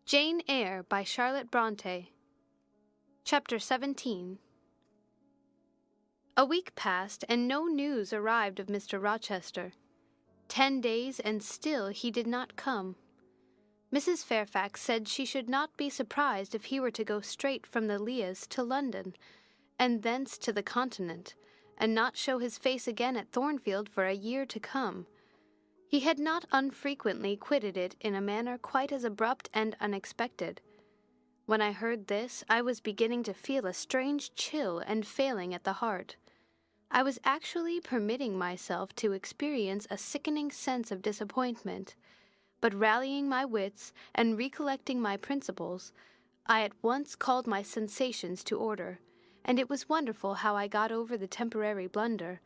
Jane Eyre by Charlotte Brontë. Chapter 17. A week passed, and no news arrived of Mr. Rochester. 10 days, and still he did not come. Mrs. Fairfax said she should not be surprised if he were to go straight from the Leas to London, and thence to the Continent, and not show his face again at Thornfield for a year to come. He had not unfrequently quitted it in a manner quite as abrupt and unexpected. When I heard this, I was beginning to feel a strange chill and failing at the heart. I was actually permitting myself to experience a sickening sense of disappointment, but rallying my wits and recollecting my principles, I at once called my sensations to order, and it was wonderful how I got over the temporary blunder,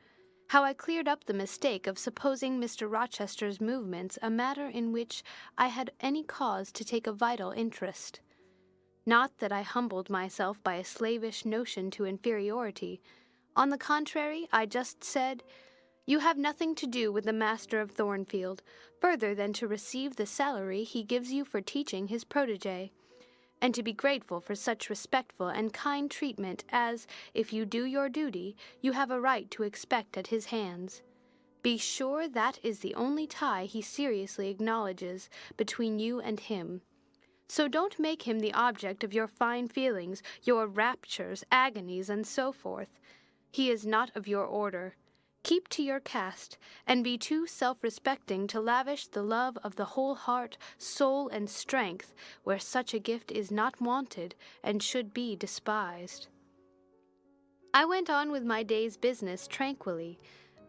how I cleared up the mistake of supposing Mr. Rochester's movements a matter in which I had any cause to take a vital interest. Not that I humbled myself by a slavish notion to inferiority. On the contrary, I just said, "You have nothing to do with the master of Thornfield, further than to receive the salary he gives you for teaching his protégé, and to be grateful for such respectful and kind treatment as, if you do your duty, you have a right to expect at his hands. Be sure that is the only tie he seriously acknowledges between you and him. So don't make him the object of your fine feelings, your raptures, agonies, and so forth. He is not of your order. Keep to your caste, and be too self-respecting to lavish the love of the whole heart, soul, and strength where such a gift is not wanted and should be despised." I went on with my day's business tranquilly,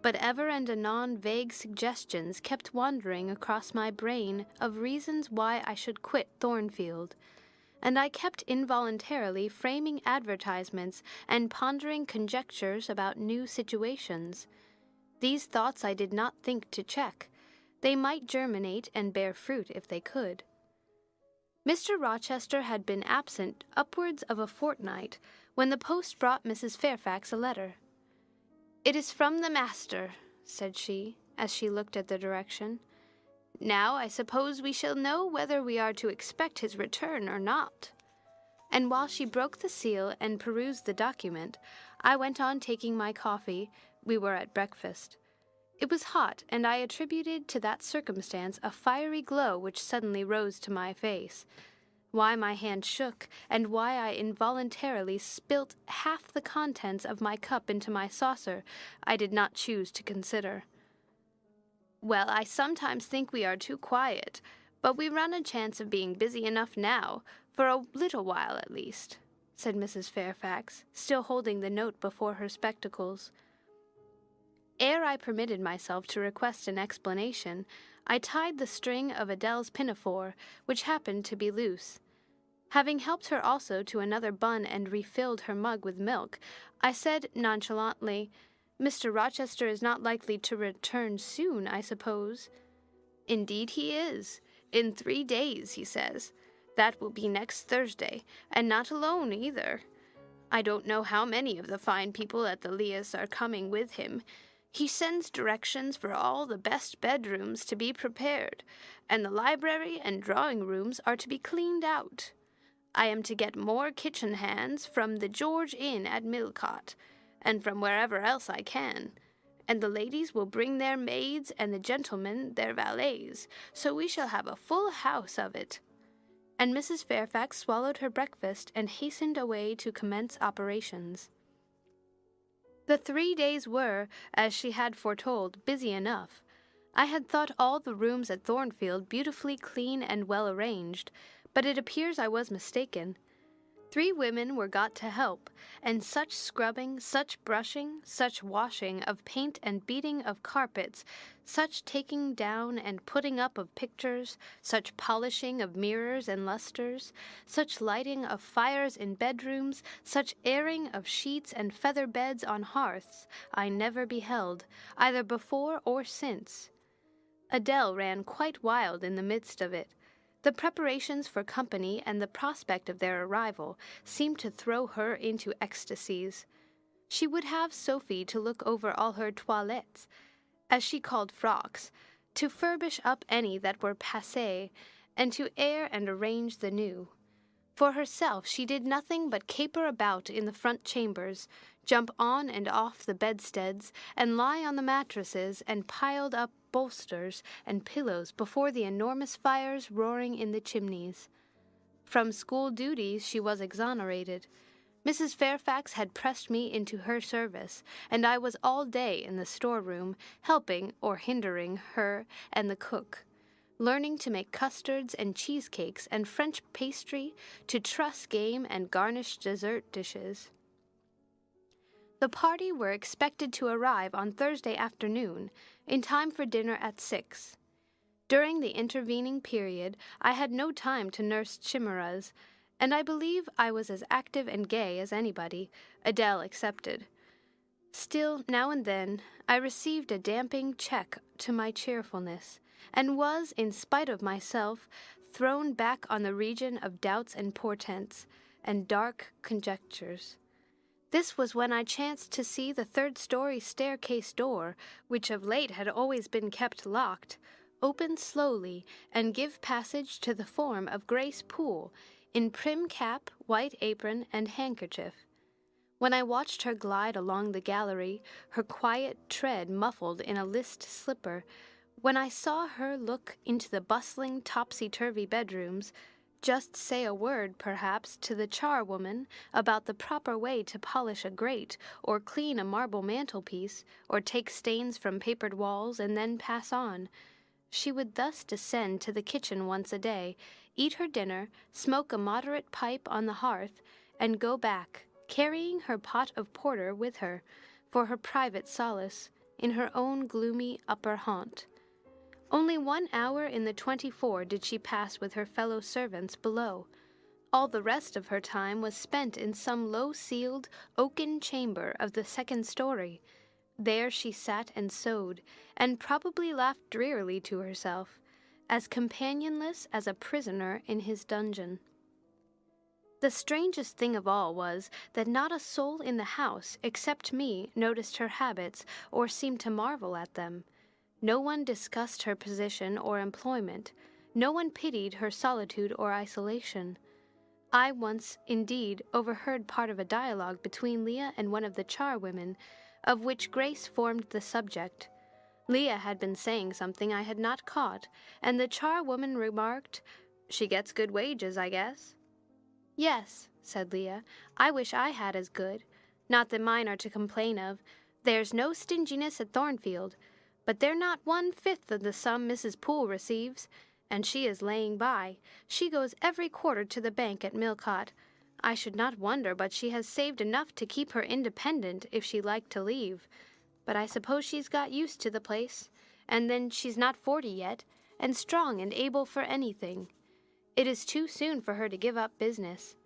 but ever and anon vague suggestions kept wandering across my brain of reasons why I should quit Thornfield, and I kept involuntarily framing advertisements and pondering conjectures about new situations. These thoughts I did not think to check. They might germinate and bear fruit if they could. Mr. Rochester had been absent upwards of a fortnight when the post brought Mrs. Fairfax a letter. "It is from the master," said she, as she looked at the direction. "Now I suppose we shall know whether we are to expect his return or not." And while she broke the seal and perused the document, I went on taking my coffee. We were at breakfast. It was hot, and I attributed to that circumstance a fiery glow which suddenly rose to my face. Why my hand shook, and why I involuntarily spilt half the contents of my cup into my saucer, I did not choose to consider. "Well, I sometimes think we are too quiet, but we run a chance of being busy enough now, for a little while at least," said Mrs. Fairfax, still holding the note before her spectacles. Ere I permitted myself to request an explanation, I tied the string of Adele's pinafore, which happened to be loose. Having helped her also to another bun and refilled her mug with milk, I said nonchalantly, "Mr. Rochester is not likely to return soon, I suppose?" "Indeed he is. In 3 days, he says. That will be next Thursday, and not alone either. I don't know how many of the fine people at the Leas are coming with him. He sends directions for all the best bedrooms to be prepared, and the library and drawing-rooms are to be cleaned out. I am to get more kitchen hands from the George Inn at Millcote, and from wherever else I can, and the ladies will bring their maids and the gentlemen their valets, so we shall have a full house of it." And Mrs. Fairfax swallowed her breakfast and hastened away to commence operations. The 3 days were, as she had foretold, busy enough. I had thought all the rooms at Thornfield beautifully clean and well arranged, but it appears I was mistaken. 3 women were got to help, and such scrubbing, such brushing, such washing of paint and beating of carpets, such taking down and putting up of pictures, such polishing of mirrors and lustres, such lighting of fires in bedrooms, such airing of sheets and feather beds on hearths, I never beheld, either before or since. Adele ran quite wild in the midst of it. The preparations for company and the prospect of their arrival seemed to throw her into ecstasies. She would have Sophie to look over all her toilettes, as she called frocks, to furbish up any that were passé, and to air and arrange the new. For herself, she did nothing but caper about in the front chambers, jump on and off the bedsteads, and lie on the mattresses and piled up bolsters and pillows before the enormous fires roaring in the chimneys. From school duties she was exonerated. Mrs. Fairfax had pressed me into her service, and I was all day in the storeroom, helping or hindering her and the cook, learning to make custards and cheesecakes and French pastry, to truss game and garnish dessert dishes. The party were expected to arrive on Thursday afternoon, in time for dinner at 6. During the intervening period, I had no time to nurse chimeras, and I believe I was as active and gay as anybody, Adele excepted. Still, now and then, I received a damping check to my cheerfulness, and was, in spite of myself, thrown back on the region of doubts and portents, and dark conjectures. This was when I chanced to see the third-story staircase door, which of late had always been kept locked, open slowly and give passage to the form of Grace Poole, in prim cap, white apron, and handkerchief. When I watched her glide along the gallery, her quiet tread muffled in a list slipper, when I saw her look into the bustling, topsy-turvy bedrooms, just say a word, perhaps, to the charwoman about the proper way to polish a grate, or clean a marble mantelpiece, or take stains from papered walls, and then pass on, she would thus descend to the kitchen once a day, eat her dinner, smoke a moderate pipe on the hearth, and go back, carrying her pot of porter with her, for her private solace, in her own gloomy upper haunt. Only 1 hour in the 24 did she pass with her fellow servants below. All the rest of her time was spent in some low-ceiled, oaken chamber of the second story. There she sat and sewed, and probably laughed drearily to herself, as companionless as a prisoner in his dungeon. The strangest thing of all was that not a soul in the house, except me, noticed her habits or seemed to marvel at them. No one discussed her position or employment. No one pitied her solitude or isolation. I once, indeed, overheard part of a dialogue between Leah and one of the charwomen, of which Grace formed the subject. Leah had been saying something I had not caught, and the charwoman remarked, "She gets good wages, I guess." "Yes," said Leah, "I wish I had as good. Not that mine are to complain of. There's no stinginess at Thornfield, but they're not 1/5 of the sum Mrs. Poole receives, and she is laying by. She goes every quarter to the bank at Millcote. I should not wonder but she has saved enough to keep her independent if she liked to leave. But I suppose she's got used to the place, and then she's not 40 yet, and strong and able for anything. It is too soon for her to give up business."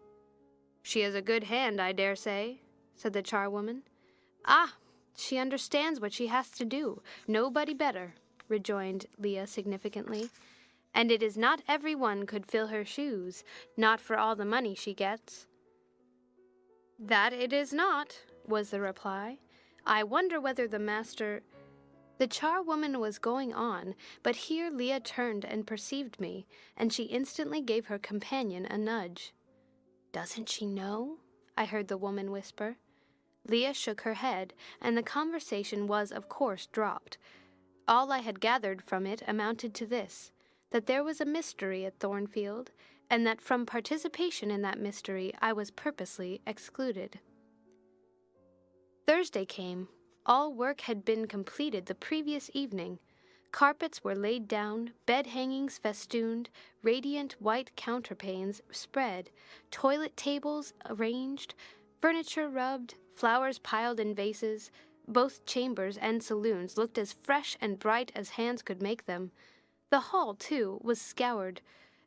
"She is a good hand, I dare say," said the charwoman. "Ah, she understands what she has to do. Nobody better," rejoined Leah significantly. "And it is not every one could fill her shoes, not for all the money she gets." "That it is not," was the reply. "I wonder whether the master—" The charwoman was going on, but here Leah turned and perceived me, and she instantly gave her companion a nudge. "Doesn't she know?" I heard the woman whisper. Leah shook her head, and the conversation was, of course, dropped. All I had gathered from it amounted to this, that there was a mystery at Thornfield, and that from participation in that mystery I was purposely excluded. Thursday came. All work had been completed the previous evening. Carpets were laid down, bed-hangings festooned, radiant white counterpanes spread, toilet tables arranged, furniture rubbed, flowers piled in vases. Both chambers and saloons looked as fresh and bright as hands could make them. The hall, too, was scoured,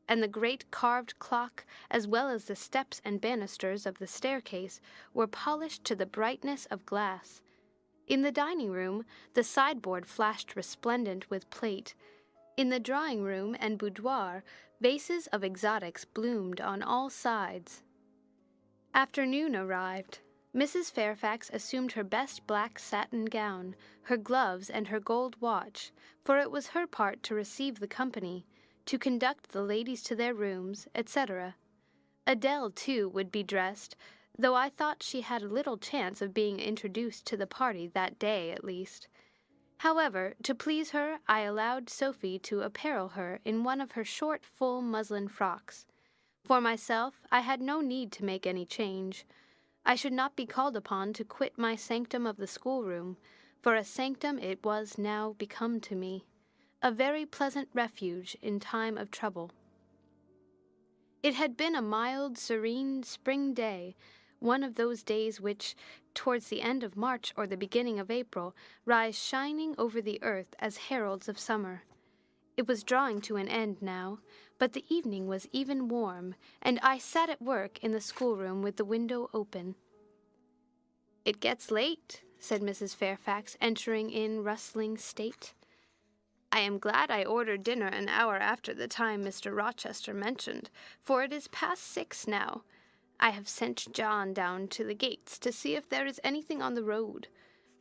and the great carved clock, as well as the steps and banisters of the staircase, were polished to the brightness of glass. In the dining-room, the sideboard flashed resplendent with plate. In the drawing-room and boudoir, vases of exotics bloomed on all sides. Afternoon arrived. Mrs. Fairfax assumed her best black satin gown, her gloves, and her gold watch, for it was her part to receive the company, to conduct the ladies to their rooms, etc. Adele, too, would be dressed, though I thought she had little chance of being introduced to the party that day at least. However, to please her, I allowed Sophie to apparel her in one of her short, full muslin frocks. For myself, I had no need to make any change. I should not be called upon to quit my sanctum of the schoolroom, for a sanctum it was now become to me, a very pleasant refuge in time of trouble. It had been a mild, serene spring day, one of those days which, towards the end of March or the beginning of April, rise shining over the earth as heralds of summer. It was drawing to an end now, but the evening was even warm, and I sat at work in the schoolroom with the window open. "It gets late," said Mrs. Fairfax, entering in rustling state. "I am glad I ordered dinner an hour after the time Mr. Rochester mentioned, for it is past 6 now. I have sent John down to the gates to see if there is anything on the road.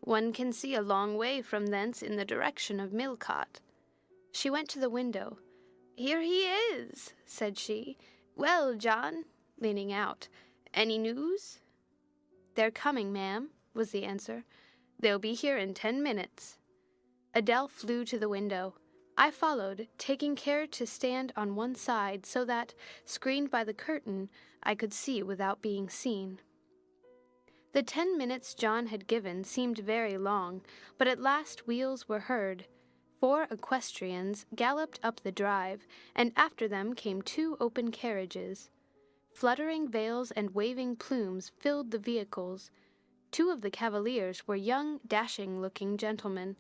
One can see a long way from thence in the direction of Millcote." She went to the window. "Here he is," said she. "Well, John," leaning out, "any news?" "They're coming, ma'am," was the answer. "They'll be here in 10 minutes." Adele flew to the window. I followed, taking care to stand on one side so that, screened by the curtain, I could see without being seen. The 10 minutes John had given seemed very long, but at last wheels were heard. 4 equestrians galloped up the drive, and after them came 2 open carriages. Fluttering veils and waving plumes filled the vehicles. 2 of the cavaliers were young, dashing-looking gentlemen.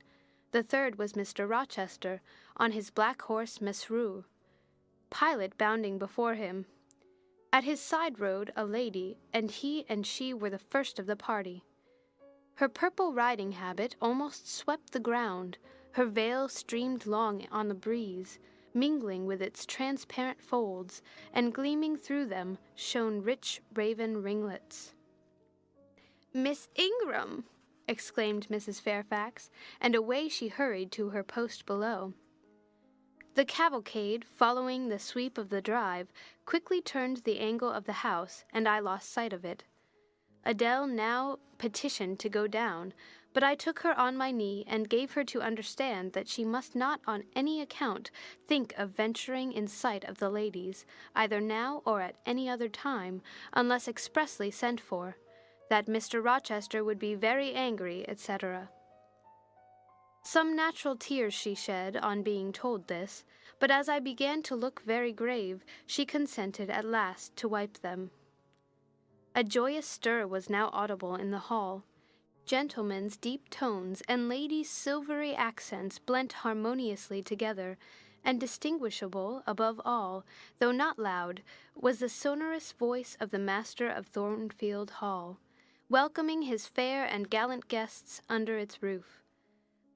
The third was Mr. Rochester, on his black horse Mesrour, Pilot bounding before him. At his side rode a lady, and he and she were the first of the party. Her purple riding habit almost swept the ground. Her veil streamed long on the breeze, mingling with its transparent folds, and gleaming through them shone rich raven ringlets. "Miss Ingram!" exclaimed Mrs. Fairfax, and away she hurried to her post below. The cavalcade, following the sweep of the drive, quickly turned the angle of the house, and I lost sight of it. Adele now petitioned to go down, but I took her on my knee and gave her to understand that she must not on any account think of venturing in sight of the ladies, either now or at any other time, unless expressly sent for, that Mr. Rochester would be very angry, etc. Some natural tears she shed on being told this, but as I began to look very grave, she consented at last to wipe them. A joyous stir was now audible in the hall. Gentlemen's deep tones and ladies' silvery accents blent harmoniously together, and distinguishable, above all, though not loud, was the sonorous voice of the master of Thornfield Hall, welcoming his fair and gallant guests under its roof.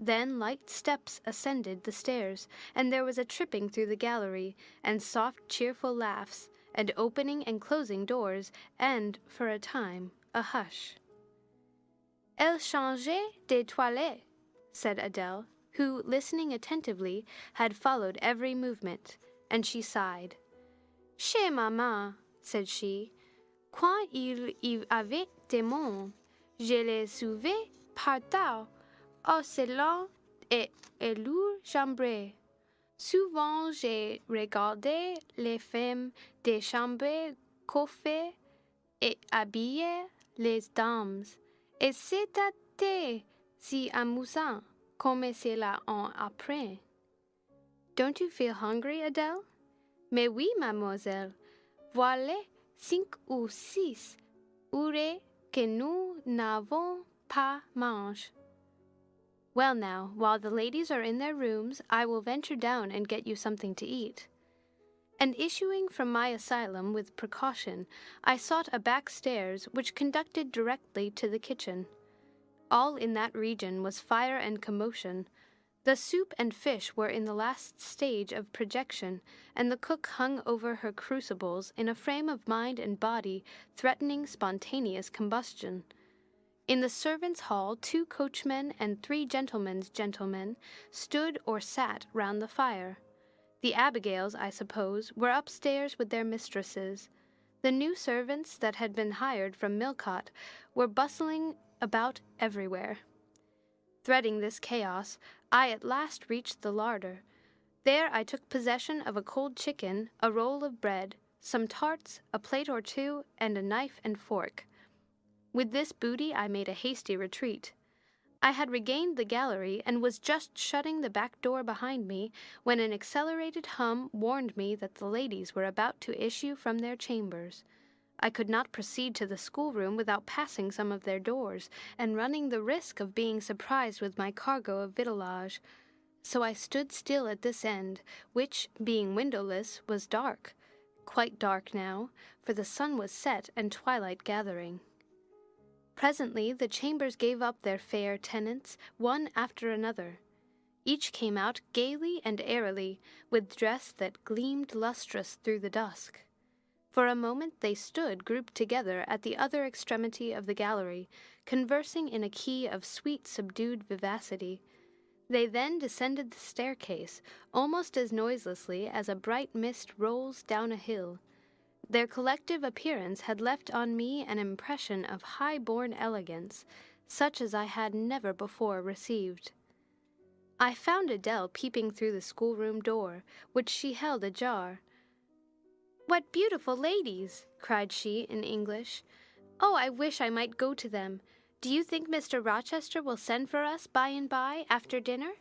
Then light steps ascended the stairs, and there was a tripping through the gallery, and soft, cheerful laughs, and opening and closing doors, and, for a time, a hush. "Elle changeait de toilette," said Adele, who, listening attentively, had followed every movement, and she sighed. "Chez maman," said she, "quand il y avait des monde, je les suivais par terre, au salon et leur chambre. Souvent j'ai regardé les femmes des chambres coiffer et habiller les dames, et c'était si amusant comme cela en apprend." "Don't you feel hungry, Adele?" "Mais oui, mademoiselle. Voilà 5 ou 6 heures que nous n'avons pas mangé." "Well now, while the ladies are in their rooms, I will venture down and get you something to eat." And issuing from my asylum with precaution, I sought a back stairs which conducted directly to the kitchen. All in that region was fire and commotion. The soup and fish were in the last stage of projection, and the cook hung over her crucibles in a frame of mind and body threatening spontaneous combustion. In the servants' hall 2 coachmen and 3 gentlemen's gentlemen stood or sat round the fire. The Abigails, I suppose, were upstairs with their mistresses. The new servants that had been hired from Millcote were bustling about everywhere. Threading this chaos, I at last reached the larder. There I took possession of a cold chicken, a roll of bread, some tarts, a plate or two, and a knife and fork. With this booty I made a hasty retreat. I had regained the gallery and was just shutting the back door behind me when an accelerated hum warned me that the ladies were about to issue from their chambers. I could not proceed to the schoolroom without passing some of their doors and running the risk of being surprised with my cargo of victuallage. So I stood still at this end, which, being windowless, was dark. Quite dark now, for the sun was set and twilight gathering. Presently the chambers gave up their fair tenants, one after another. Each came out gaily and airily, with dress that gleamed lustrous through the dusk. For a moment they stood grouped together at the other extremity of the gallery, conversing in a key of sweet subdued vivacity. They then descended the staircase, almost as noiselessly as a bright mist rolls down a hill. Their collective appearance had left on me an impression of high-born elegance, such as I had never before received. I found Adele peeping through the schoolroom door, which she held ajar. "What beautiful ladies!" cried she in English. "Oh, I wish I might go to them. Do you think Mr. Rochester will send for us by and by, after dinner?"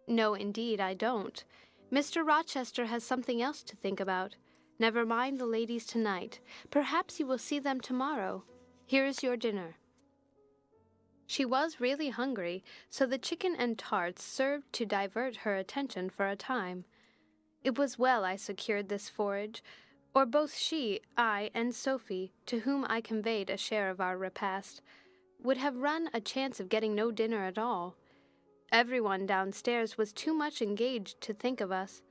"No, indeed, I don't. Mr. Rochester has something else to think about. Never mind the ladies tonight. Perhaps you will see them tomorrow. Here is your dinner." She was really hungry, so the chicken and tarts served to divert her attention for a time. It was well I secured this forage, or both she, I, and Sophie, to whom I conveyed a share of our repast, would have run a chance of getting no dinner at all. Everyone downstairs was too much engaged to think of us.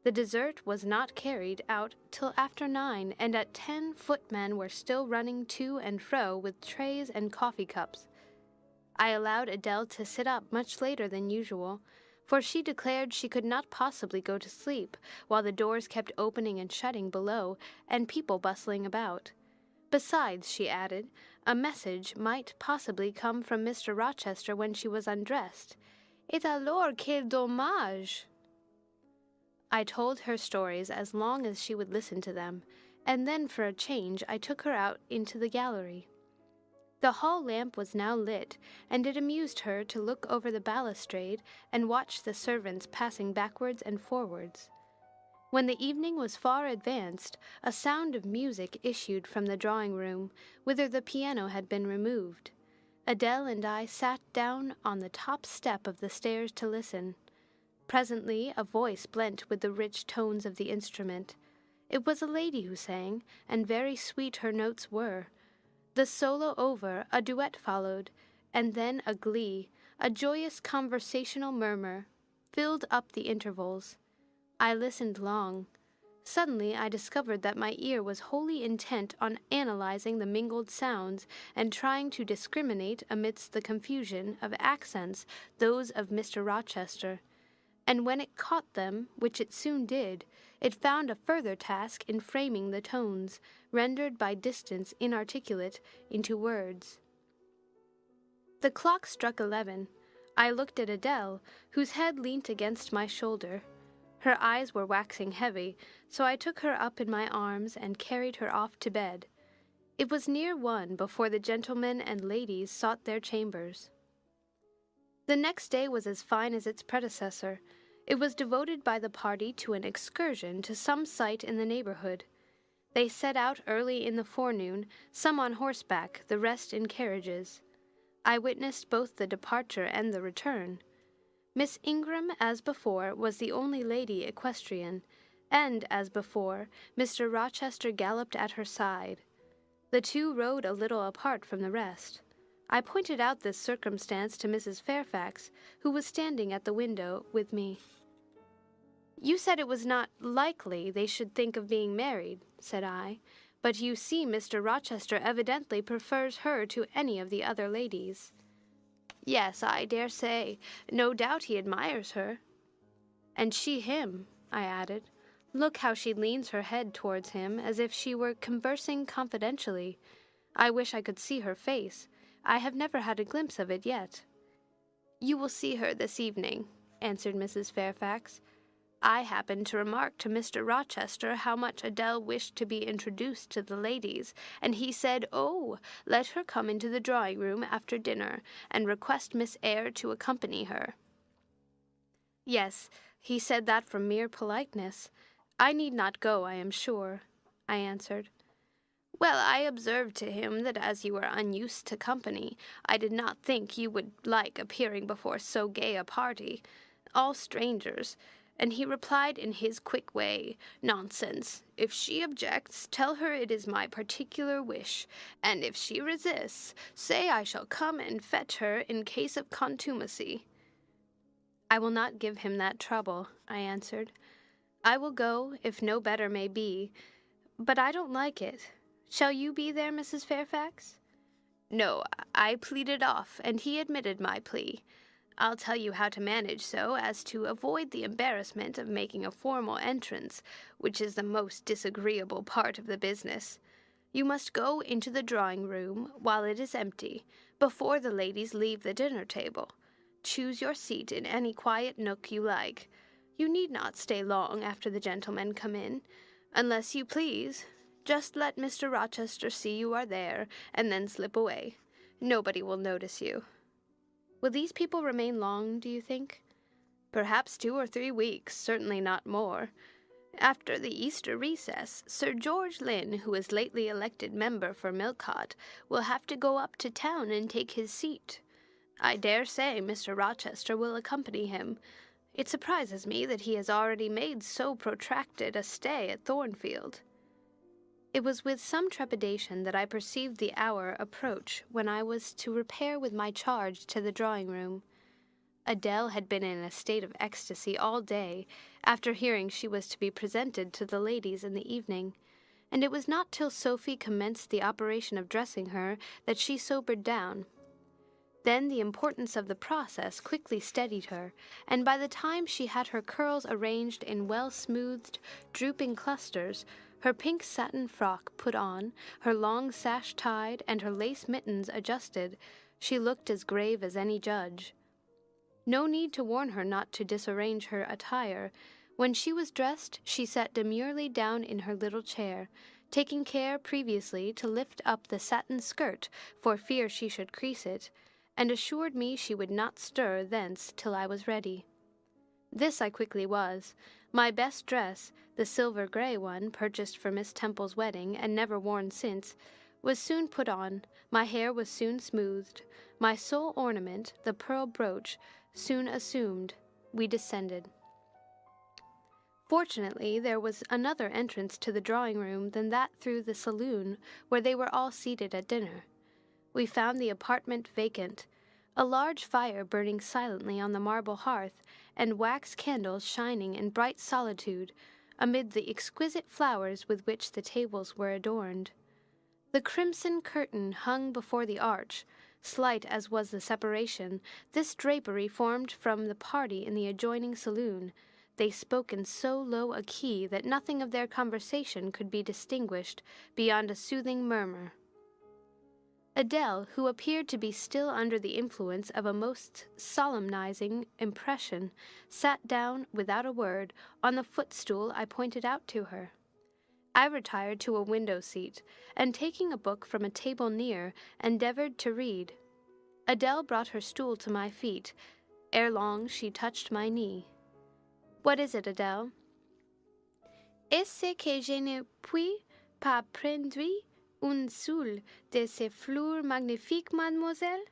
The dessert was not carried out till after 9, and at 10 footmen were still running to and fro with trays and coffee cups. I allowed Adele to sit up much later than usual, for she declared she could not possibly go to sleep while the doors kept opening and shutting below and people bustling about. Besides, she added, a message might possibly come from Mr. Rochester when she was undressed. Et alors, quel dommage! I told her stories as long as she would listen to them, and then for a change I took her out into the gallery. The hall lamp was now lit, and it amused her to look over the balustrade and watch the servants passing backwards and forwards. When the evening was far advanced, a sound of music issued from the drawing-room, whither the piano had been removed. Adele and I sat down on the top step of the stairs to listen. Presently a voice blent with the rich tones of the instrument. It was a lady who sang, and very sweet her notes were. The solo over, a duet followed, and then a glee, a joyous conversational murmur, filled up the intervals. I listened long. Suddenly I discovered that my ear was wholly intent on analyzing the mingled sounds and trying to discriminate amidst the confusion of accents those of Mr. Rochester. And when it caught them, which it soon did, it found a further task in framing the tones, rendered by distance inarticulate, into words. The clock struck 11. I looked at Adele, whose head leant against my shoulder. Her eyes were waxing heavy, so I took her up in my arms and carried her off to bed. It was near 1 before the gentlemen and ladies sought their chambers. The next day was as fine as its predecessor. It was devoted by the party to an excursion to some site in the neighborhood. They set out early in the forenoon, some on horseback, the rest in carriages. I witnessed both the departure and the return. Miss Ingram, as before, was the only lady equestrian, and, as before, Mr. Rochester galloped at her side. The two rode a little apart from the rest. I pointed out this circumstance to Mrs. Fairfax, who was standing at the window with me. "You said it was not likely they should think of being married," said I, "but you see Mr. Rochester evidently prefers her to any of the other ladies." "Yes, I dare say. No doubt he admires her." "And she him. I added. Look how she leans her head towards him as if she were conversing confidentially. I wish I could see her face. I have never had a glimpse of it yet. You will see her this evening, answered Mrs. Fairfax. I happened to remark to Mr. Rochester how much Adele wished to be introduced to the ladies, and he said, "Oh, let her come into the drawing-room after dinner, and request Miss Eyre to accompany her." Yes, he said that from mere politeness. I need not go, I am sure, I answered. Well, I observed to him that as you are unused to company, I did not think you would like appearing before so gay a party, all strangers, and he replied in his quick way, "Nonsense. If she objects, tell her it is my particular wish, and if she resists, say I shall come and fetch her in case of contumacy." I will not give him that trouble, I answered. I will go, if no better may be, but I don't like it. Shall you be there, Mrs. Fairfax? No, I pleaded off, and he admitted my plea. I'll tell you how to manage so as to avoid the embarrassment of making a formal entrance, which is the most disagreeable part of the business. You must go into the drawing-room while it is empty, before the ladies leave the dinner-table. Choose your seat in any quiet nook you like. You need not stay long after the gentlemen come in. Unless you please, just let Mr. Rochester see you are there, and then slip away. Nobody will notice you. Will these people remain long, do you think? Perhaps 2 or 3 weeks, certainly not more. After the Easter recess, Sir George Lynn, who is lately elected member for Millcote, will have to go up to town and take his seat. I dare say Mr. Rochester will accompany him. It surprises me that he has already made so protracted a stay at Thornfield. It was with some trepidation that I perceived the hour approach when I was to repair with my charge to the drawing-room. Adele had been in a state of ecstasy all day, after hearing she was to be presented to the ladies in the evening, and it was not till Sophie commenced the operation of dressing her that she sobered down. Then the importance of the process quickly steadied her, and by the time she had her curls arranged in well-smoothed, drooping clusters, her pink satin frock put on, her long sash tied, and her lace mittens adjusted, she looked as grave as any judge. No need to warn her not to disarrange her attire. When she was dressed, she sat demurely down in her little chair, taking care previously to lift up the satin skirt for fear she should crease it, and assured me she would not stir thence till I was ready. This I quickly was. My best dress, the silver grey one, purchased for Miss Temple's wedding and never worn since, was soon put on, my hair was soon smoothed, my sole ornament, the pearl brooch, soon assumed. We descended. Fortunately, there was another entrance to the drawing-room than that through the saloon, where they were all seated at dinner. We found the apartment vacant, a large fire burning silently on the marble hearth, and wax candles shining in bright solitude amid the exquisite flowers with which the tables were adorned. The crimson curtain hung before the arch. Slight as was the separation, this drapery formed from the party in the adjoining saloon. They spoke in so low a key that nothing of their conversation could be distinguished beyond a soothing murmur. Adele, who appeared to be still under the influence of a most solemnizing impression, sat down, without a word, on the footstool I pointed out to her. I retired to a window seat, and taking a book from a table near, endeavored to read. Adele brought her stool to my feet. Ere long she touched my knee. "What is it, Adele?" "Est-ce que je ne puis pas prendre un seul de ces fleurs magnifiques, mademoiselle,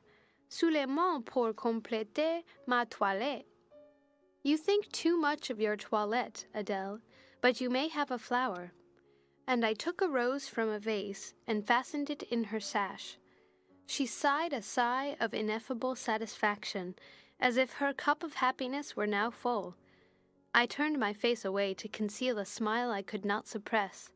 seulement pour compléter ma toilette?" "You think too much of your toilette, Adele, but you may have a flower." And I took a rose from a vase and fastened it in her sash. She sighed a sigh of ineffable satisfaction, as if her cup of happiness were now full. I turned my face away to conceal a smile I could not suppress.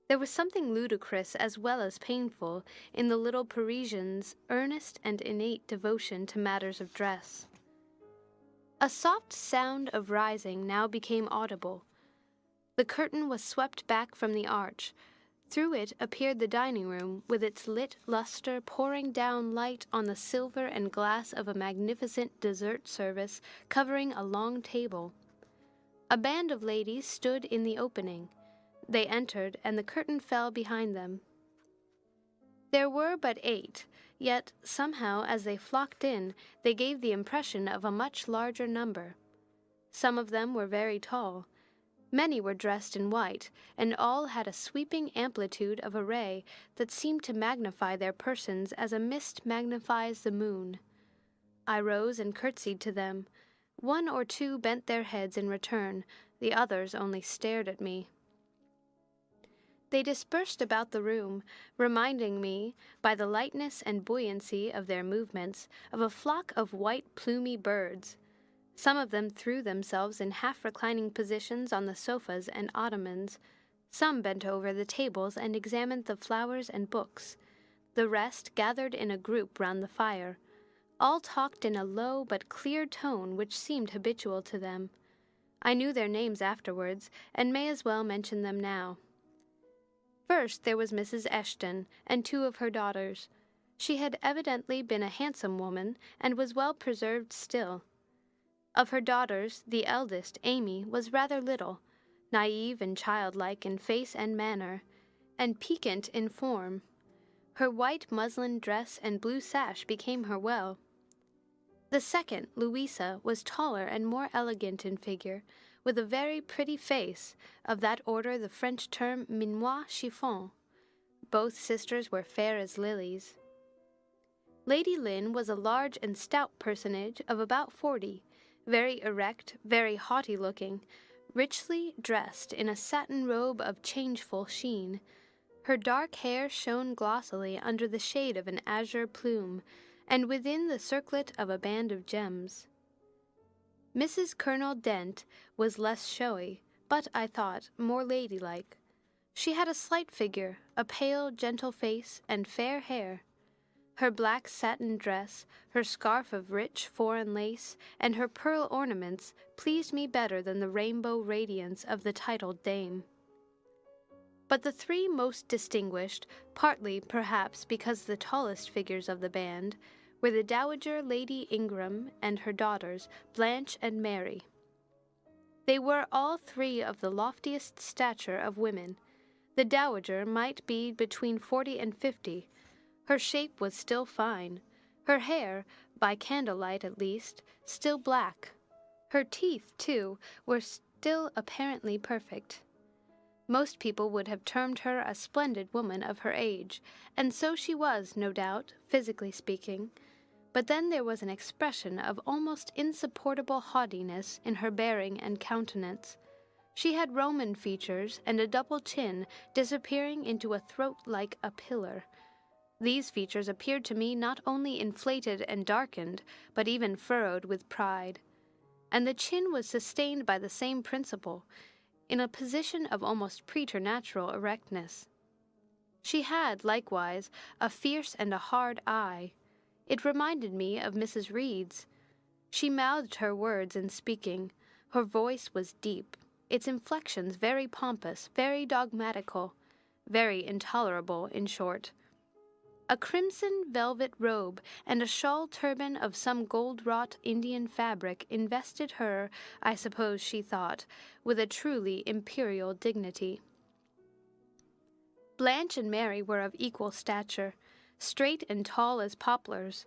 There was something ludicrous as well as painful in the little Parisian's earnest and innate devotion to matters of dress. A soft sound of rising now became audible. The curtain was swept back from the arch. Through it appeared the dining room, with its lit luster pouring down light on the silver and glass of a magnificent dessert service covering a long table. A band of ladies stood in the opening. They entered, and the curtain fell behind them. There were but 8, yet somehow as they flocked in, they gave the impression of a much larger number. Some of them were very tall. Many were dressed in white, and all had a sweeping amplitude of array that seemed to magnify their persons as a mist magnifies the moon. I rose and curtsied to them. 1 or 2 bent their heads in return, the others only stared at me. They dispersed about the room, reminding me, by the lightness and buoyancy of their movements, of a flock of white plumy birds. Some of them threw themselves in half-reclining positions on the sofas and ottomans. Some bent over the tables and examined the flowers and books. The rest gathered in a group round the fire. All talked in a low but clear tone which seemed habitual to them. I knew their names afterwards, and may as well mention them now. First there was Mrs. Eshton and 2 of her daughters. She had evidently been a handsome woman, and was well preserved still. Of her daughters, the eldest, Amy, was rather little, naive and childlike in face and manner, and piquant in form. Her white muslin dress and blue sash became her well. The second, Louisa, was taller and more elegant in figure, with a very pretty face, of that order the French term minois chiffon. Both sisters were fair as lilies. Lady Lynn was a large and stout personage of about 40, very erect, very haughty-looking, richly dressed in a satin robe of changeful sheen. Her dark hair shone glossily under the shade of an azure plume, and within the circlet of a band of gems. Mrs. Colonel Dent was less showy, but, I thought, more ladylike. She had a slight figure, a pale, gentle face, and fair hair. Her black satin dress, her scarf of rich foreign lace, and her pearl ornaments pleased me better than the rainbow radiance of the titled dame. But the 3 most distinguished, partly, perhaps, because the tallest figures of the band, were the Dowager Lady Ingram and her daughters, Blanche and Mary. They were all 3 of the loftiest stature of women. The Dowager might be between 40 and 50. Her shape was still fine, her hair, by candlelight at least, still black. Her teeth, too, were still apparently perfect. Most people would have termed her a splendid woman of her age, and so she was, no doubt, physically speaking. But then there was an expression of almost insupportable haughtiness in her bearing and countenance. She had Roman features and a double chin disappearing into a throat like a pillar. These features appeared to me not only inflated and darkened, but even furrowed with pride. And the chin was sustained by the same principle, in a position of almost preternatural erectness. She had, likewise, a fierce and a hard eye. It reminded me of Mrs. Reed's. She mouthed her words in speaking. Her voice was deep, its inflections very pompous, very dogmatical, very intolerable, in short. A crimson velvet robe and a shawl turban of some gold-wrought Indian fabric invested her, I suppose she thought, with a truly imperial dignity. Blanche and Mary were of equal stature, straight and tall as poplars.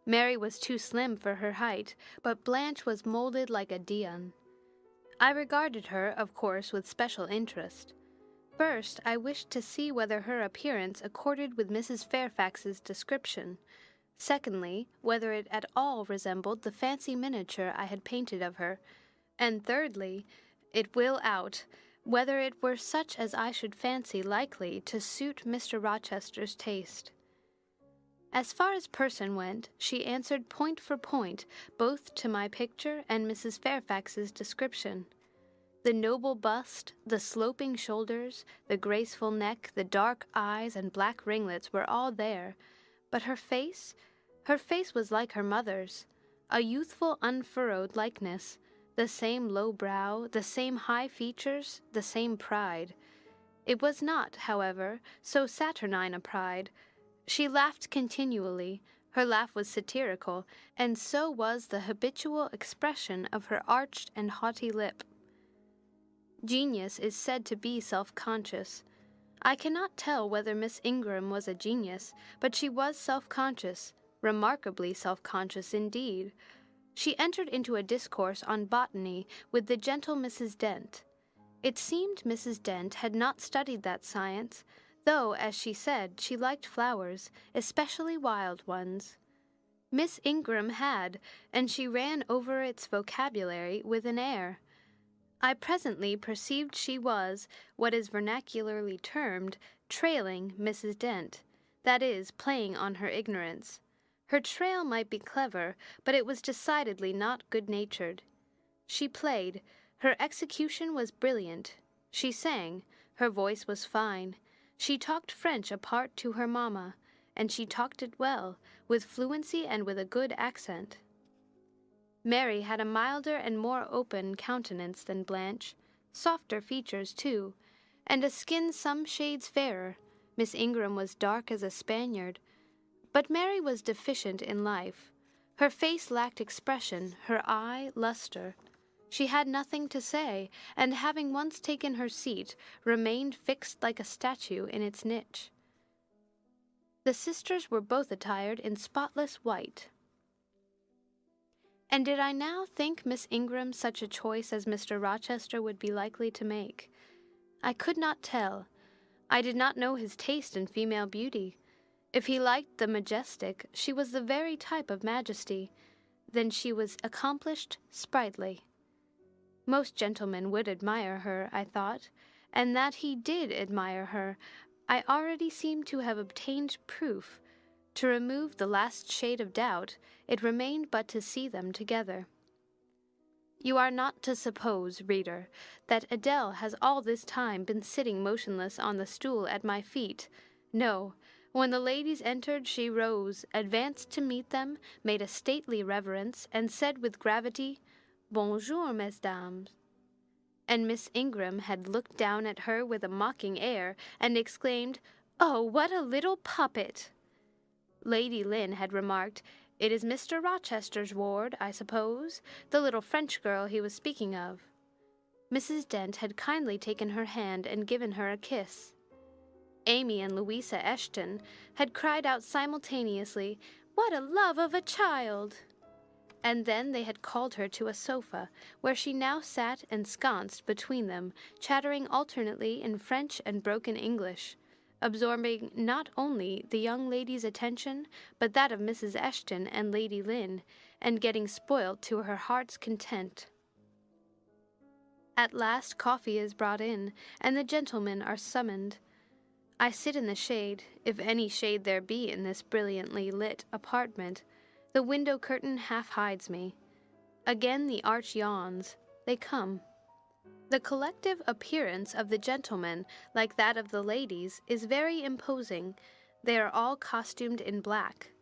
Mary was too slim for her height, but Blanche was molded like a Dian. I regarded her, of course, with special interest. First, I wished to see whether her appearance accorded with Mrs. Fairfax's description. Secondly, whether it at all resembled the fancy miniature I had painted of her. And thirdly, it will out, whether it were such as I should fancy likely to suit Mr. Rochester's taste. As far as person went, she answered point for point, both to my picture and Mrs. Fairfax's description. The noble bust, the sloping shoulders, the graceful neck, the dark eyes and black ringlets were all there, but her face was like her mother's, a youthful unfurrowed likeness, the same low brow, the same high features, the same pride. It was not, however, so saturnine a pride. She laughed continually. Her laugh was satirical, and so was the habitual expression of her arched and haughty lip. Genius is said to be self-conscious. I cannot tell whether Miss Ingram was a genius, but she was self-conscious, remarkably self-conscious indeed. She entered into a discourse on botany with the gentle Mrs. Dent. It seemed Mrs. Dent had not studied that science, though, as she said, she liked flowers, especially wild ones. Miss Ingram had, and she ran over its vocabulary with an air. I presently perceived she was, what is vernacularly termed, trailing Mrs. Dent, that is, playing on her ignorance. Her trail might be clever, but it was decidedly not good-natured. She played. Her execution was brilliant. She sang. Her voice was fine. She talked French apart to her mamma, and she talked it well, with fluency and with a good accent. Mary had a milder and more open countenance than Blanche, softer features, too, and a skin some shades fairer. Miss Ingram was dark as a Spaniard, but Mary was deficient in life. Her face lacked expression, her eye lustre. She had nothing to say, and having once taken her seat, remained fixed like a statue in its niche. The sisters were both attired in spotless white. And did I now think Miss Ingram such a choice as Mr. Rochester would be likely to make? I could not tell. I did not know his taste in female beauty. If he liked the majestic, she was the very type of majesty. Then she was accomplished, sprightly. Most gentlemen would admire her, I thought, and that he did admire her, I already seemed to have obtained proof. To remove the last shade of doubt, it remained but to see them together. You are not to suppose, reader, that Adele has all this time been sitting motionless on the stool at my feet. No, when the ladies entered, she rose, advanced to meet them, made a stately reverence, and said with gravity, "Bonjour, mesdames." And Miss Ingram had looked down at her with a mocking air, and exclaimed, "Oh, what a little puppet!" Lady Lynn had remarked, "It is Mr. Rochester's ward, I suppose, the little French girl he was speaking of." Mrs. Dent had kindly taken her hand and given her a kiss. Amy and Louisa Eshton had cried out simultaneously, "What a love of a child!" And then they had called her to a sofa, where she now sat ensconced between them, chattering alternately in French and broken English, absorbing not only the young lady's attention, but that of Mrs. Eshton and Lady Lynn, and getting spoilt to her heart's content. At last coffee is brought in, and the gentlemen are summoned. I sit in the shade, if any shade there be in this brilliantly lit apartment. The window curtain half hides me. Again the arch yawns. They come. The collective appearance of the gentlemen, like that of the ladies, is very imposing. They are all costumed in black.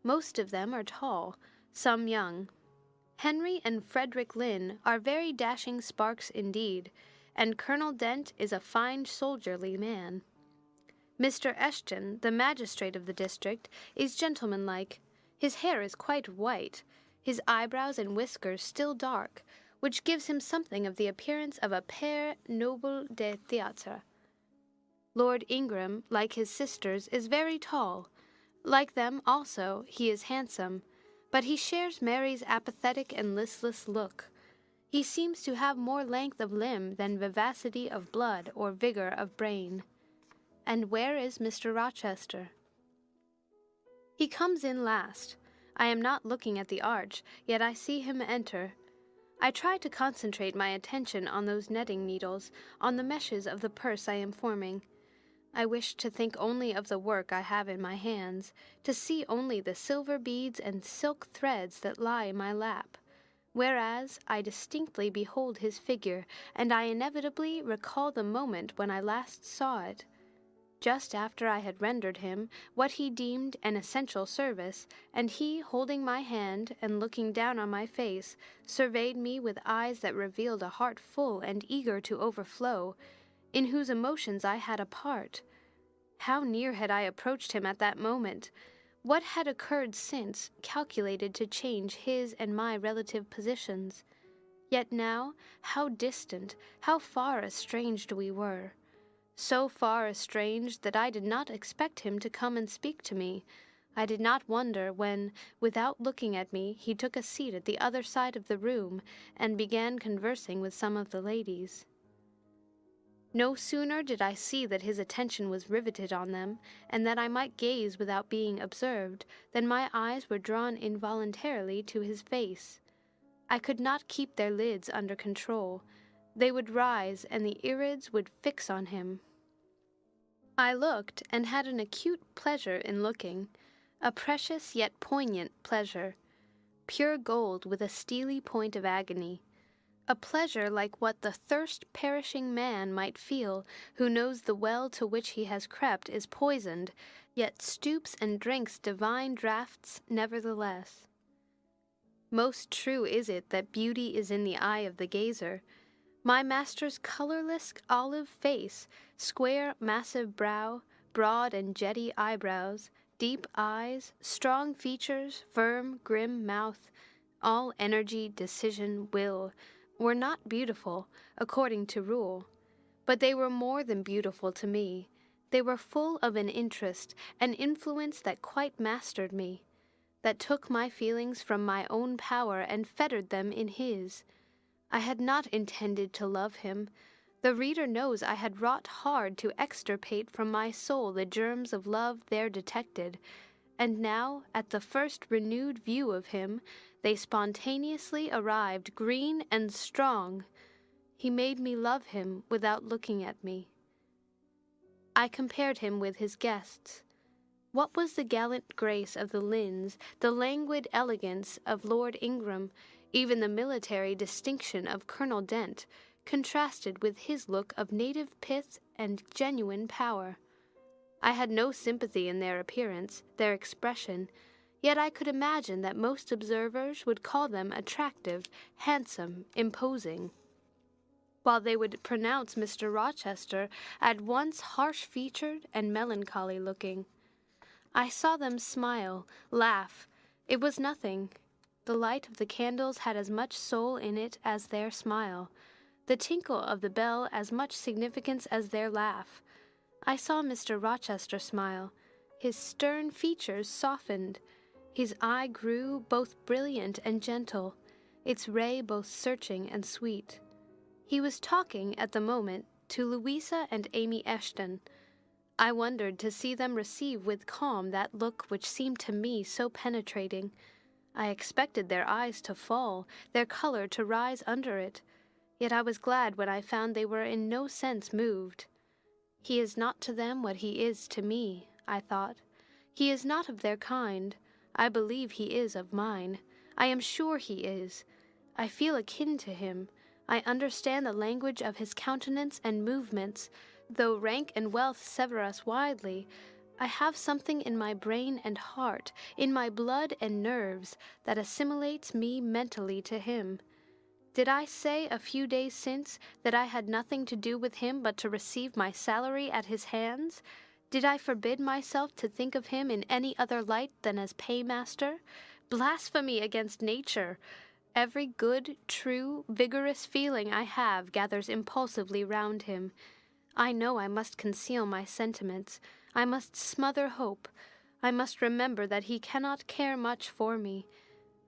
Most of them are tall, some young. Henry and Frederick Lynn are very dashing sparks indeed, and Colonel Dent is a fine soldierly man. Mr. Eshton, the magistrate of the district, is gentlemanlike. His hair is quite white, his eyebrows and whiskers still dark, which gives him something of the appearance of a Père Noble de Théâtre. Lord Ingram, like his sisters, is very tall. Like them, also, he is handsome, but he shares Mary's apathetic and listless look. He seems to have more length of limb than vivacity of blood or vigor of brain. And where is Mr. Rochester? He comes in last. I am not looking at the arch, yet I see him enter. I try to concentrate my attention on those netting needles, on the meshes of the purse I am forming. I wish to think only of the work I have in my hands, to see only the silver beads and silk threads that lie in my lap, whereas I distinctly behold his figure, and I inevitably recall the moment when I last saw it. just after I had rendered him what he deemed an essential service, and he, holding my hand and looking down on my face, surveyed me with eyes that revealed a heart full and eager to overflow, in whose emotions I had a part. How near had I approached him at that moment? What had occurred since, calculated to change his and my relative positions? Yet now, how distant, how far estranged we were. So far estranged that I did not expect him to come and speak to me. I did not wonder when, without looking at me, he took a seat at the other side of the room and began conversing with some of the ladies. No sooner did I see that his attention was riveted on them, and that I might gaze without being observed, than my eyes were drawn involuntarily to his face. I could not keep their lids under control. They would rise, and the irids would fix on him. I looked, and had an acute pleasure in looking, a precious yet poignant pleasure, pure gold with a steely point of agony, a pleasure like what the thirst-perishing man might feel who knows the well to which he has crept is poisoned, yet stoops and drinks divine draughts nevertheless. Most true is it that beauty is in the eye of the gazer. My master's colorless olive face, square massive brow, broad and jetty eyebrows, deep eyes, strong features, firm, grim mouth, all energy, decision, will, were not beautiful, according to rule. But they were more than beautiful to me. They were full of an interest, an influence that quite mastered me, that took my feelings from my own power and fettered them in his. I had not intended to love him. The reader knows I had wrought hard to extirpate from my soul the germs of love there detected, and now, at the first renewed view of him, they spontaneously arrived green and strong. He made me love him without looking at me. I compared him with his guests. What was the gallant grace of the Lynns, the languid elegance of Lord Ingram, even the military distinction of Colonel Dent, contrasted with his look of native pith and genuine power? I had no sympathy in their appearance, their expression, yet I could imagine that most observers would call them attractive, handsome, imposing, while they would pronounce Mr. Rochester at once harsh-featured and melancholy-looking. I saw them smile, laugh. It was nothing. The light of the candles had as much soul in it as their smile, the tinkle of the bell as much significance as their laugh. I saw Mr. Rochester smile. His stern features softened. His eye grew both brilliant and gentle, its ray both searching and sweet. He was talking, at the moment, to Louisa and Amy Eshton. I wondered to see them receive with calm that look which seemed to me so penetrating. I expected their eyes to fall, their color to rise under it, yet I was glad when I found they were in no sense moved. He is not to them what he is to me, I thought. He is not of their kind. I believe he is of mine. I am sure he is. I feel akin to him. I understand the language of his countenance and movements. Though rank and wealth sever us widely, I have something in my brain and heart, in my blood and nerves, that assimilates me mentally to him. Did I say a few days since that I had nothing to do with him but to receive my salary at his hands? Did I forbid myself to think of him in any other light than as paymaster? Blasphemy against nature! Every good, true, vigorous feeling I have gathers impulsively round him. I know I must conceal my sentiments. I must smother hope. I must remember that he cannot care much for me.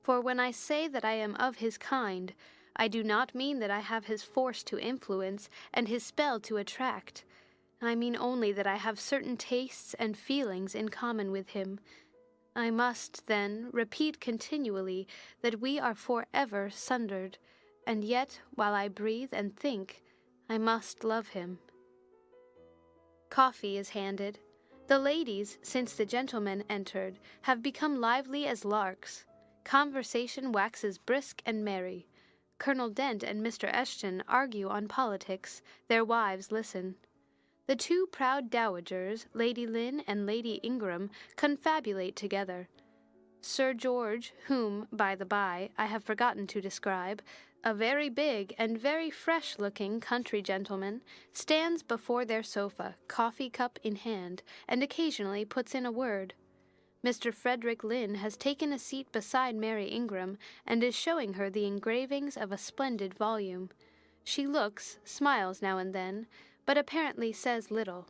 For when I say that I am of his kind, I do not mean that I have his force to influence and his spell to attract. I mean only that I have certain tastes and feelings in common with him. I must, then, repeat continually that we are forever sundered, and yet, while I breathe and think, I must love him. Coffee is handed. The ladies, since the gentlemen entered, have become lively as larks. Conversation waxes brisk and merry. Colonel Dent and Mr. Eshton argue on politics. Their wives listen. The two proud dowagers, Lady Lynn and Lady Ingram, confabulate together. Sir George, whom, by the by, I have forgotten to describe, a very big and very fresh-looking country gentleman, stands before their sofa, coffee-cup in hand, and occasionally puts in a word. Mr. Frederick Lynn has taken a seat beside Mary Ingram, and is showing her the engravings of a splendid volume. She looks, smiles now and then, but apparently says little.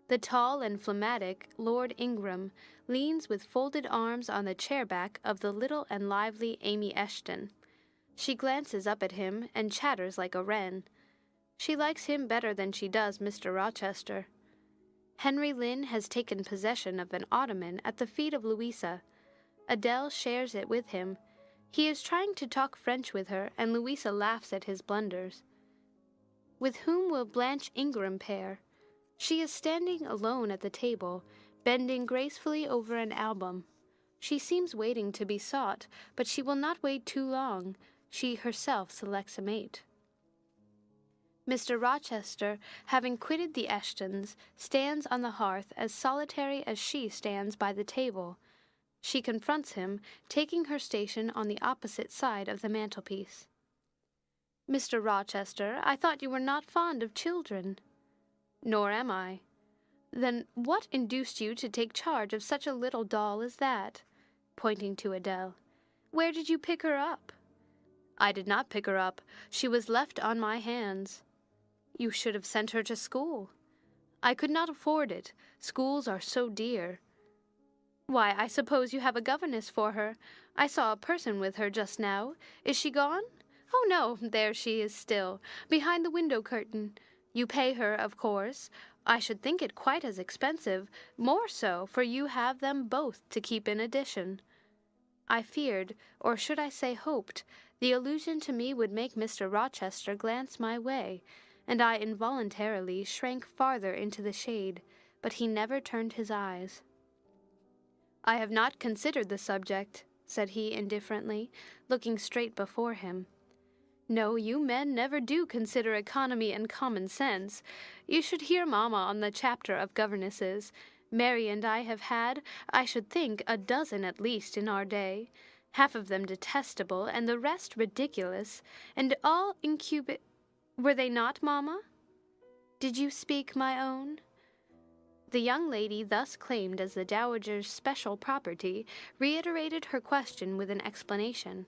The tall and phlegmatic Lord Ingram leans with folded arms on the chair-back of the little and lively Amy Eshton. She glances up at him and chatters like a wren. She likes him better than she does Mr. Rochester. Henry Lynn has taken possession of an ottoman at the feet of Louisa. Adele shares it with him. He is trying to talk French with her, and Louisa laughs at his blunders. With whom will Blanche Ingram pair? She is standing alone at the table, bending gracefully over an album. She seems waiting to be sought, but she will not wait too long. She herself selects a mate. Mr. Rochester, having quitted the Eshtons, stands on the hearth as solitary as she stands by the table. She confronts him, taking her station on the opposite side of the mantelpiece. "Mr. Rochester, I thought you were not fond of children." "Nor am I." "Then what induced you to take charge of such a little doll as that?" pointing to Adele. "Where did you pick her up?" "I did not pick her up. She was left on my hands." "You should have sent her to school." "I could not afford it. Schools are so dear." "Why, I suppose you have a governess for her. I saw a person with her just now. Is she gone?" "Oh, no, there she is still, behind the window curtain. You pay her, of course. I should think it quite as expensive, more so, for you have them both to keep in addition." I feared, or should I say hoped, the allusion to me would make Mr. Rochester glance my way, and I involuntarily shrank farther into the shade, but he never turned his eyes. "I have not considered the subject," said he indifferently, looking straight before him. "No, you men never do consider economy and common sense. You should hear Mamma on the chapter of governesses. Mary and I have had, I should think, a dozen at least in our day, half of them detestable, and the rest ridiculous, and all Were they not, Mamma?" "Did you speak, my own?" The young lady thus claimed as the dowager's special property reiterated her question with an explanation.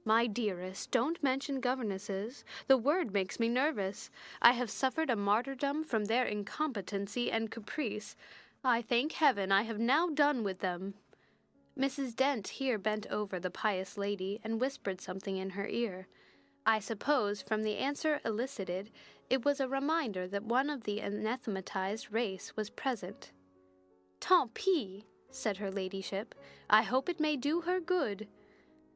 "My dearest, don't mention governesses. The word makes me nervous. I have suffered a martyrdom from their incompetency and caprice. I thank heaven I have now done with them." Mrs. Dent here bent over the pious lady and whispered something in her ear. I suppose, from the answer elicited, it was a reminder that one of the anathematized race was present. "Tant pis," said her ladyship. "I hope it may do her good."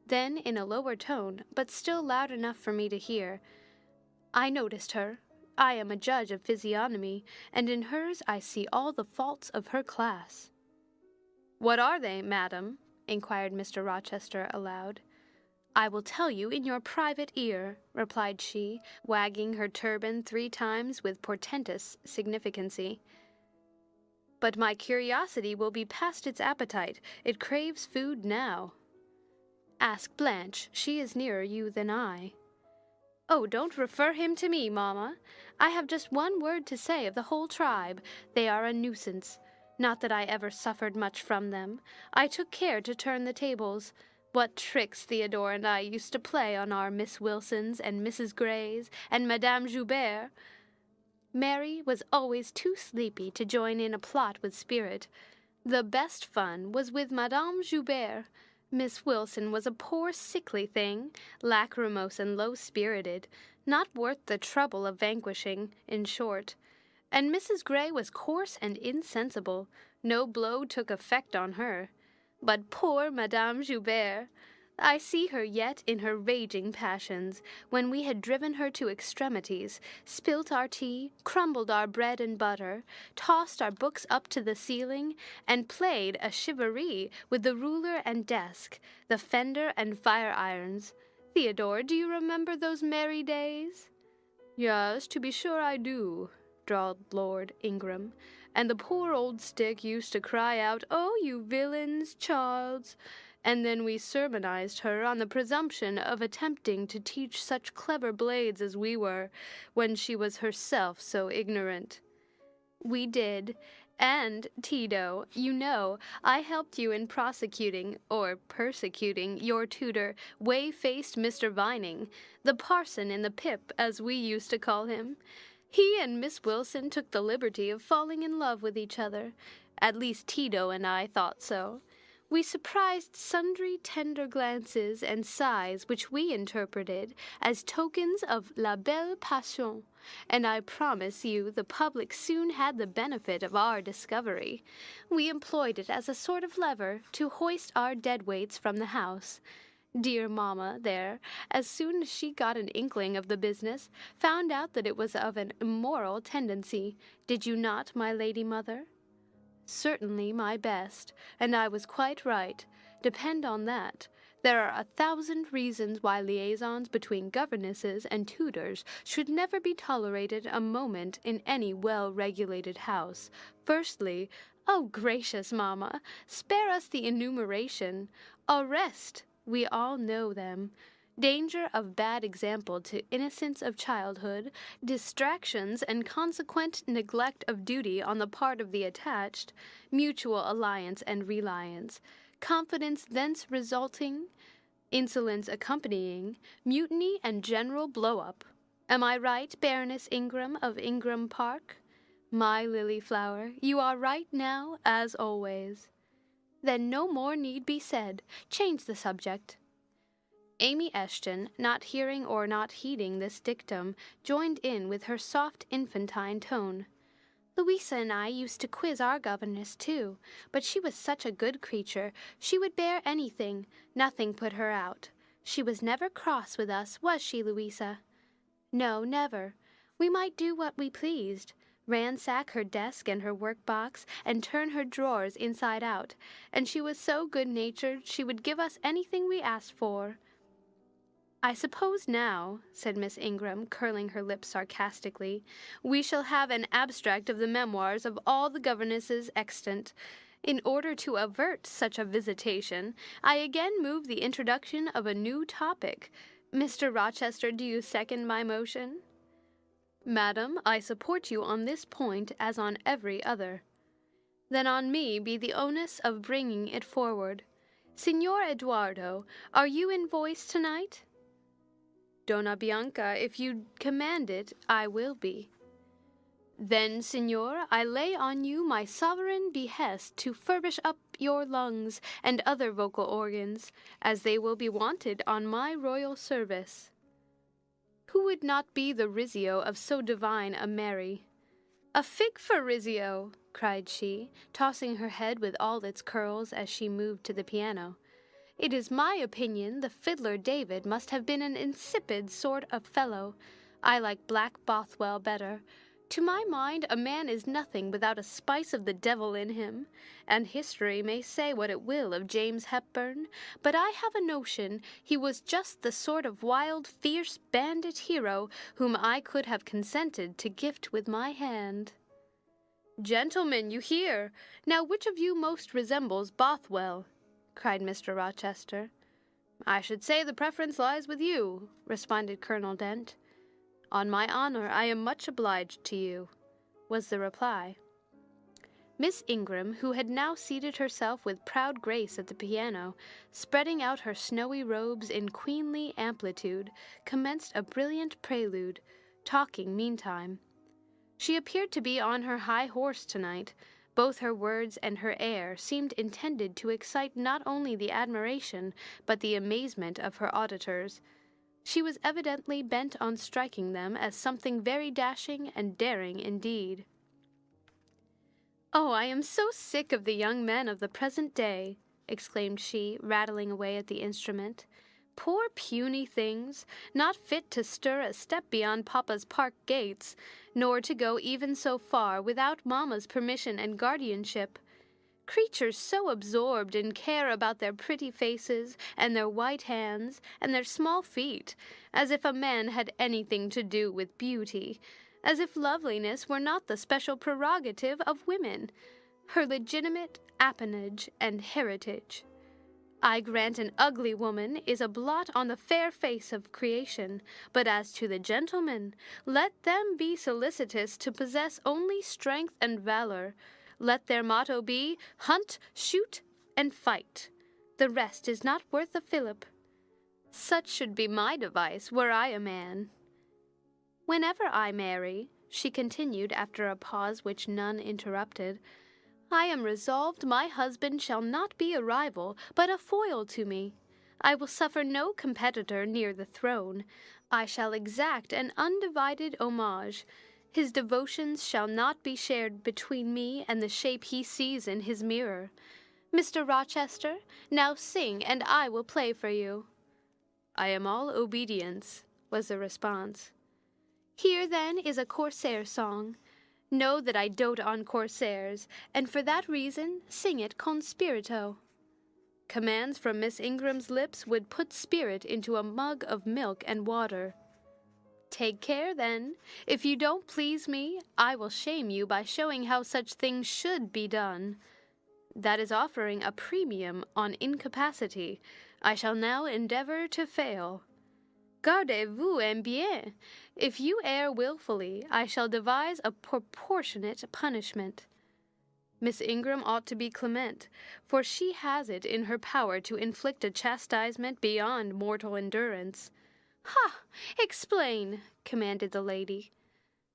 Then, in a lower tone, but still loud enough for me to hear, "I noticed her. I am a judge of physiognomy, and in hers I see all the faults of her class." "What are they, madam?" inquired Mr. Rochester aloud. "I will tell you in your private ear," replied she, wagging her turban 3 times with portentous significancy. "But my curiosity will be past its appetite. It craves food now." "Ask Blanche. She is nearer you than I." "Oh, don't refer him to me, Mamma. I have just one word to say of the whole tribe. They are a nuisance. Not that I ever suffered much from them. I took care to turn the tables. What tricks Theodore and I used to play on our Miss Wilsons and Mrs. Greys and Madame Joubert. Mary was always too sleepy to join in a plot with spirit. The best fun was with Madame Joubert. Miss Wilson was a poor sickly thing, lachrymose and low-spirited, not worth the trouble of vanquishing, in short. And Mrs. Grey was coarse and insensible. No blow took effect on her. But poor Madame Joubert! I see her yet in her raging passions, when we had driven her to extremities, spilt our tea, crumbled our bread and butter, tossed our books up to the ceiling, and played a charivari with the ruler and desk, the fender and fire-irons. Theodore, do you remember those merry days?" "Yes, to be sure I do." drawled Lord Ingram, and the poor old stick used to cry out, 'Oh, you villains, Charles!' And then we sermonized her on the presumption of attempting to teach such clever blades as we were, when she was herself so ignorant." "We did. And, Tito, you know, I helped you in prosecuting, or persecuting, your tutor, whey-faced Mr. Vining, the parson in the pip, as we used to call him. He and Miss Wilson took the liberty of falling in love with each other. At least Tito and I thought so. We surprised sundry tender glances and sighs which we interpreted as tokens of la belle passion, and I promise you the public soon had the benefit of our discovery. We employed it as a sort of lever to hoist our dead-weights from the house. Dear mamma, there, as soon as she got an inkling of the business, found out that it was of an immoral tendency. Did you not, my lady mother?" "Certainly, my best, and I was quite right. Depend on that. There are 1,000 reasons why liaisons between governesses and tutors should never be tolerated a moment in any well-regulated house. Firstly, oh, gracious mamma, spare us the enumeration. Arrest, we all know them. Danger of bad example to innocence of childhood, distractions and consequent neglect of duty on the part of the attached, mutual alliance and reliance, confidence thence resulting, insolence accompanying, mutiny and general blow-up. Am I right, Baroness Ingram of Ingram Park? My lily flower, you are right now, as always." "Then no more need be said. Change the subject." Amy Eshton, not hearing or not heeding this dictum, joined in with her soft infantine tone. "Louisa and I used to quiz our governess, too, but she was such a good creature. She would bear anything. Nothing put her out. She was never cross with us, was she, Louisa?" "No, never. We might do what we pleased. Ransack her desk and her work-box, and turn her drawers inside out, and she was so good-natured she would give us anything we asked for." "I suppose now," said Miss Ingram, curling her lips sarcastically, "we shall have an abstract of the memoirs of all the governesses extant. In order to avert such a visitation, I again move the introduction of a new topic. Mr. Rochester, do you second my motion?" "Madam, I support you on this point as on every other." "Then on me be the onus of bringing it forward. Signor Eduardo, are you in voice tonight?" "Donna Bianca, if you command it, I will be." "Then, signor, I lay on you my sovereign behest to furbish up your lungs and other vocal organs, as they will be wanted on my royal service." "Who would not be the Rizzio of so divine a Mary?" "A fig for Rizzio!" cried she, tossing her head with all its curls as she moved to the piano. "It is my opinion the fiddler David must have been an insipid sort of fellow. I like Black Bothwell better. To my mind a man is nothing without a spice of the devil in him, and history may say what it will of James Hepburn, but I have a notion he was just the sort of wild, fierce bandit hero whom I could have consented to gift with my hand." "Gentlemen, you hear. Now which of you most resembles Bothwell?" cried Mr. Rochester. "I should say the preference lies with you," responded Colonel Dent. "On my honor, I am much obliged to you," was the reply. Miss Ingram, who had now seated herself with proud grace at the piano, spreading out her snowy robes in queenly amplitude, commenced a brilliant prelude, talking meantime. She appeared to be on her high horse tonight. Both her words and her air seemed intended to excite not only the admiration, but the amazement of her auditors. She was evidently bent on striking them as something very dashing and daring indeed. "Oh, I am so sick of the young men of the present day," exclaimed she, rattling away at the instrument. "Poor puny things, not fit to stir a step beyond Papa's park gates, nor to go even so far without Mamma's permission and guardianship. Creatures so absorbed in care about their pretty faces, and their white hands, and their small feet, as if a man had anything to do with beauty, as if loveliness were not the special prerogative of women, her legitimate appanage and heritage. I grant an ugly woman is a blot on the fair face of creation, but as to the gentlemen, let them be solicitous to possess only strength and valor. Let their motto be, hunt, shoot, and fight. The rest is not worth a fillip. Such should be my device were I a man. Whenever I marry, she continued after a pause which none interrupted, I am resolved my husband shall not be a rival, but a foil to me. I will suffer no competitor near the throne. I shall exact an undivided homage. His devotions shall not be shared between me and the shape he sees in his mirror. Mr. Rochester, now sing, and I will play for you. I am all obedience, was the response. Here, then, is a corsair song. Know that I dote on corsairs, and for that reason sing it con spirito. Commands from Miss Ingram's lips would put spirit into a mug of milk and water. Take care, then. If you don't please me, I will shame you by showing how such things should be done. That is offering a premium on incapacity. I shall now endeavor to fail. Gardez-vous en bien. If you err wilfully, I shall devise a proportionate punishment. Miss Ingram ought to be clement, for she has it in her power to inflict a chastisement beyond mortal endurance. Ha! Explain, commanded the lady.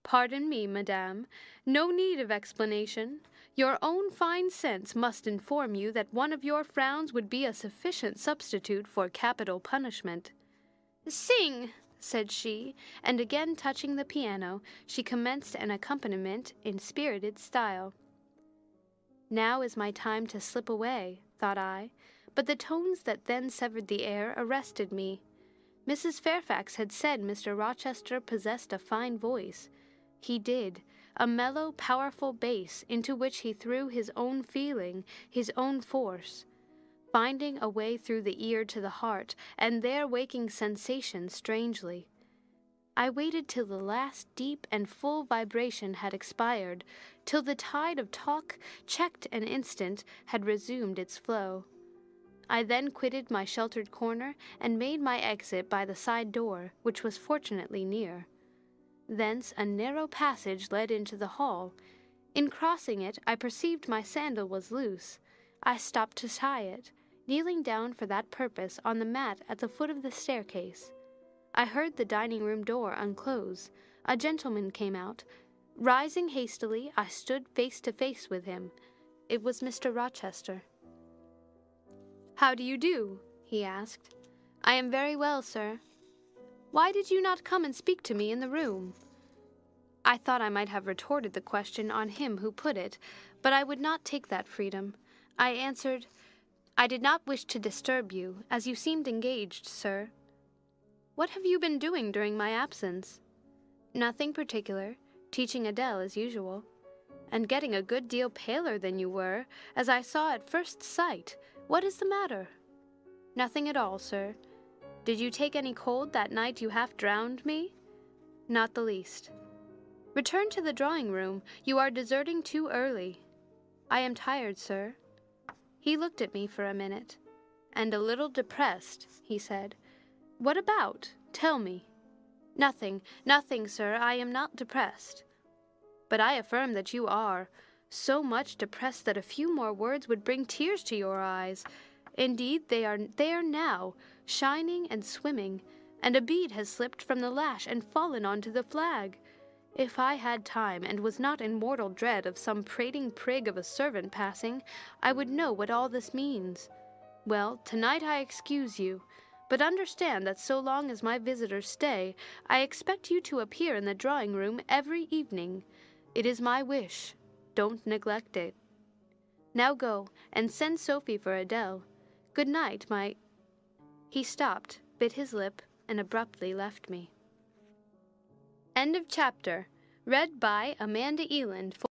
Pardon me, madame. No need of explanation. Your own fine sense must inform you that one of your frowns would be a sufficient substitute for capital punishment. Sing, said she, and again touching the piano, she commenced an accompaniment in spirited style. Now is my time to slip away, thought I, but the tones that then severed the air arrested me. Mrs. Fairfax had said Mr. Rochester possessed a fine voice. He did, a mellow, powerful bass into which he threw his own feeling, his own force, finding a way through the ear to the heart, and there waking sensation strangely. I waited till the last deep and full vibration had expired, till the tide of talk, checked an instant, had resumed its flow. I then quitted my sheltered corner, and made my exit by the side door, which was fortunately near. Thence a narrow passage led into the hall. In crossing it, I perceived my sandal was loose. I stopped to tie it, kneeling down for that purpose on the mat at the foot of the staircase. I heard the dining-room door unclose. A gentleman came out. Rising hastily, I stood face to face with him. It was Mr. Rochester. "How do you do?" he asked. "I am very well, sir." "Why did you not come and speak to me in the room?" I thought I might have retorted the question on him who put it, but I would not take that freedom. I answered, "I did not wish to disturb you, as you seemed engaged, sir." "What have you been doing during my absence?" "Nothing particular, teaching Adele as usual." "And getting a good deal paler than you were, as I saw at first sight. What is the matter?" "Nothing at all, sir." "Did you take any cold that night you half drowned me?" "Not the least." "Return to the drawing-room. You are deserting too early." "I am tired, sir." He looked at me for a minute. "And a little depressed," he said. "What about? Tell me." Nothing, sir. I am not depressed." "But I affirm that you are. So much depressed that a few more words would bring tears to your eyes. Indeed, they are there now, shining and swimming, and a bead has slipped from the lash and fallen onto the flag. If I had time, and was not in mortal dread of some prating prig of a servant passing, I would know what all this means. Well, tonight I excuse you, but understand that so long as my visitors stay, I expect you to appear in the drawing-room every evening. It is my wish. Don't neglect it. Now go, and send Sophie for Adele. Good night, my—" He stopped, bit his lip, and abruptly left me. End of chapter. Read by Amanda Eland.